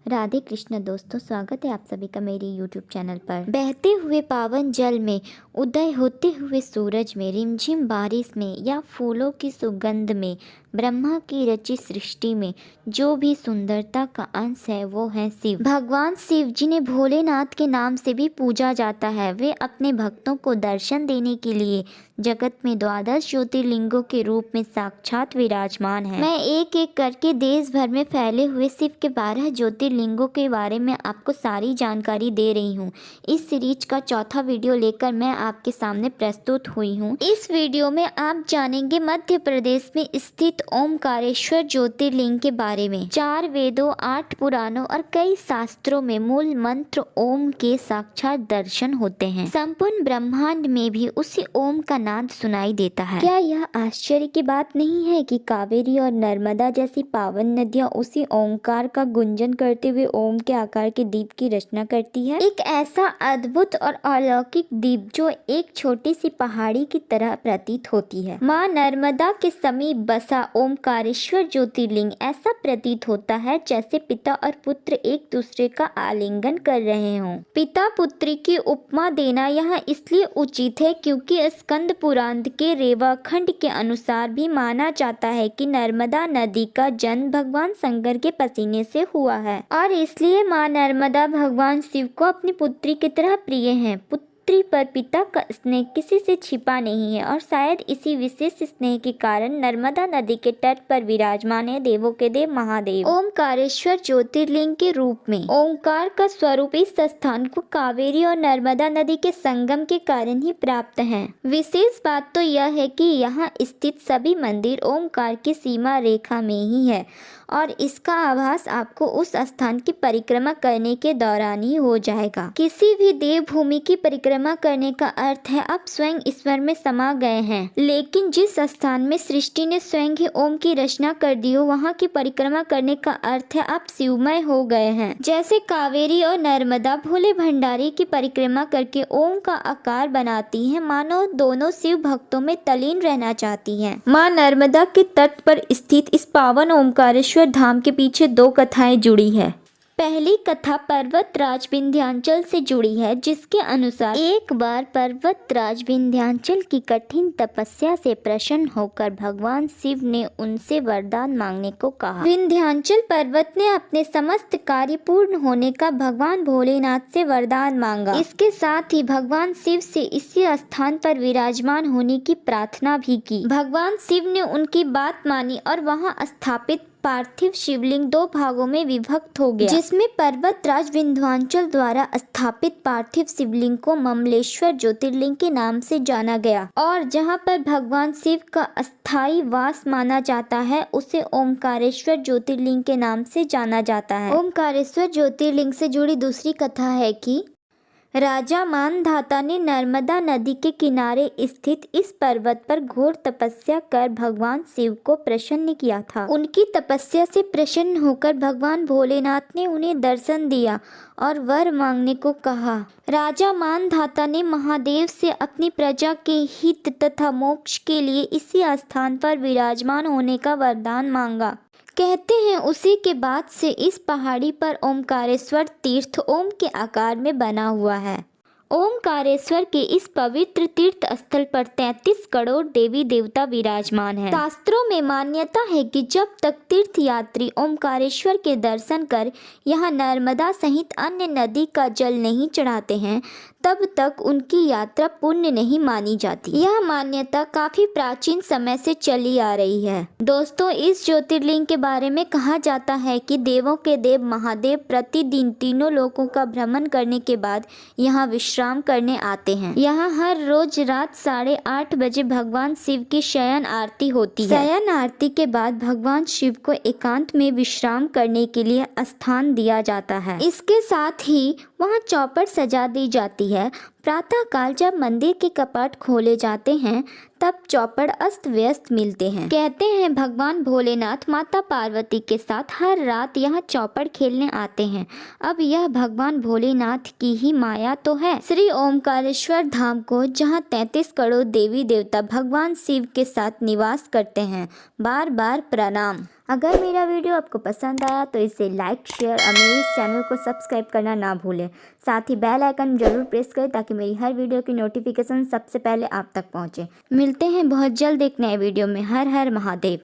राधे कृष्ण दोस्तों, स्वागत है आप सभी का मेरे YouTube चैनल पर। बहते हुए पावन जल में, उदय होते हुए सूरज में, रिमझिम बारिश में या फूलों की सुगंध में, ब्रह्मा की रची सृष्टि में जो भी सुंदरता का अंश है वो है शिव। भगवान शिव जिन्हें भोलेनाथ के नाम से भी पूजा जाता है, वे अपने भक्तों को दर्शन देने के लिए जगत में 12 ज्योतिर्लिंगों के रूप में साक्षात विराजमान है। मैं एक एक करके देश भर में फैले हुए शिव के 12 ज्योतिर्लिंगों के बारे में आपको सारी जानकारी दे रही हूँ। इस सीरीज का चौथा वीडियो लेकर मैं आपके सामने प्रस्तुत हुई हूँ। इस वीडियो में आप जानेंगे मध्य प्रदेश में स्थित ओमकारेश्वर ज्योतिर्लिंग के बारे में। 4 वेदों, 8 पुराणों और कई शास्त्रों में मूल मंत्र ओम के साक्षात दर्शन होते हैं। संपूर्ण ब्रह्मांड में भी उसी ओम का नाद सुनाई देता है। क्या यह आश्चर्य की बात नहीं है कि कावेरी और नर्मदा जैसी पावन नदियां उसी ओंकार का गुंजन करते हुए ओम के आकार के दीप की रचना करती है। एक ऐसा अद्भुत और अलौकिक दीप जो एक छोटी सी पहाड़ी की तरह प्रतीत होती है। माँ नर्मदा के समीप बसा ओमकारेश्वर ज्योतिर्लिंग ऐसा प्रतीत होता है जैसे पिता और पुत्र एक दूसरे का आलिंगन कर रहे हों। पिता पुत्री की उपमा देना यहाँ इसलिए उचित है क्योंकि स्कंद पुराण के रेवाखंड के अनुसार भी माना जाता है कि नर्मदा नदी का जन्म भगवान शंकर के पसीने से हुआ है और इसलिए माँ नर्मदा भगवान शिव को अपनी पुत्री की तरह प्रिय हैं। पुत्री पर पिता का स्नेह किसी से छिपा नहीं है और शायद इसी विशेष स्नेह के कारण नर्मदा नदी के तट पर विराजमान है देवों के देव महादेव ओमकारेश्वर ज्योतिर्लिंग के रूप में। ओंकार का स्वरूप इस स्थान को कावेरी और नर्मदा नदी के संगम के कारण ही प्राप्त है। विशेष बात तो यह है कि यहाँ स्थित सभी मंदिर ओमकार की सीमा रेखा में ही है और इसका आभास आपको उस स्थान की परिक्रमा करने के दौरान ही हो जाएगा। किसी भी देवभूमि की परिक्रमा करने का अर्थ है आप स्वयं ईश्वर में समा गए हैं। लेकिन जिस स्थान में सृष्टि ने स्वयं ही ओम की रचना कर दी हो, वहाँ की परिक्रमा करने का अर्थ है आप शिवमय हो गए हैं। जैसे कावेरी और नर्मदा भोले भंडारी की परिक्रमा करके ओम का आकार बनाती हैं, मानो दोनों शिव भक्तों में तलीन रहना चाहती हैं। माँ नर्मदा के तट पर स्थित इस पावन ओमकारेश्वर धाम के पीछे 2 कथाएं जुड़ी है। पहली कथा पर्वतराज विंध्याचल से जुड़ी है, जिसके अनुसार एक बार पर्वतराज विंध्याचल की कठिन तपस्या से प्रसन्न होकर भगवान शिव ने उनसे वरदान मांगने को कहा। विंध्याचल पर्वत ने अपने समस्त कार्य पूर्ण होने का भगवान भोलेनाथ से वरदान मांगा। इसके साथ ही भगवान शिव से इसी स्थान पर विराजमान होने की प्रार्थना भी की। भगवान शिव ने उनकी बात मानी और वहां स्थापित पार्थिव शिवलिंग 2 भागों में विभक्त हो गया, जिसमें पर्वतराज विंध्याचल द्वारा स्थापित पार्थिव शिवलिंग को ममलेश्वर ज्योतिर्लिंग के नाम से जाना गया और जहां पर भगवान शिव का अस्थायी वास माना जाता है उसे ओमकारेश्वर ज्योतिर्लिंग के नाम से जाना जाता है। ओमकारेश्वर ज्योतिर्लिंग से जुड़ी दूसरी कथा है कि राजा मानधाता ने नर्मदा नदी के किनारे स्थित इस पर्वत पर घोर तपस्या कर भगवान शिव को प्रसन्न किया था। उनकी तपस्या से प्रसन्न होकर भगवान भोलेनाथ ने उन्हें दर्शन दिया और वर मांगने को कहा। राजा मानधाता ने महादेव से अपनी प्रजा के हित तथा मोक्ष के लिए इसी स्थान पर विराजमान होने का वरदान मांगा। कहते हैं उसी के बाद से इस पहाड़ी पर ओमकारेश्वर तीर्थ ओम के आकार में बना हुआ है। ओमकारेश्वर के इस पवित्र तीर्थ स्थल पर 33 करोड़ देवी देवता विराजमान हैं। शास्त्रों में मान्यता है कि जब तक तीर्थ यात्री ओमकारेश्वर के दर्शन कर यहाँ नर्मदा सहित अन्य नदी का जल नहीं चढ़ाते हैं, तब तक उनकी यात्रा पुण्य नहीं मानी जाती। यह मान्यता काफी प्राचीन समय से चली आ रही है। दोस्तों, इस ज्योतिर्लिंग के बारे में कहा जाता है कि देवों के देव महादेव प्रतिदिन तीनों लोकों का भ्रमण करने के बाद यहाँ विश्राम करने आते हैं। यहाँ हर रोज रात 8:30 बजे भगवान शिव की शयन आरती होती है। शयन आरती के बाद भगवान शिव को एकांत में विश्राम करने के लिए स्थान दिया जाता है। इसके साथ ही वहाँ चौपड़ सजा दी जाती है। प्रातः काल जब मंदिर के कपाट खोले जाते हैं तब चौपड़ अस्त व्यस्त मिलते हैं। कहते हैं भगवान भोलेनाथ माता पार्वती के साथ हर रात यहाँ चौपड़ खेलने आते हैं। अब यह भगवान भोलेनाथ की ही माया तो है। श्री ओमकारेश्वर धाम को जहाँ 33 करोड़ देवी देवता भगवान शिव के साथ निवास करते हैं, बार बार प्रणाम। अगर मेरा वीडियो आपको पसंद आया तो इसे लाइक शेयर और मेरे इस चैनल को सब्सक्राइब करना ना भूलें। साथ ही बेल आइकन जरूर प्रेस करें ताकि मेरी हर वीडियो की नोटिफिकेशन सबसे पहले आप तक पहुंचे। मिलते हैं बहुत जल्द एक नए वीडियो में। हर हर महादेव।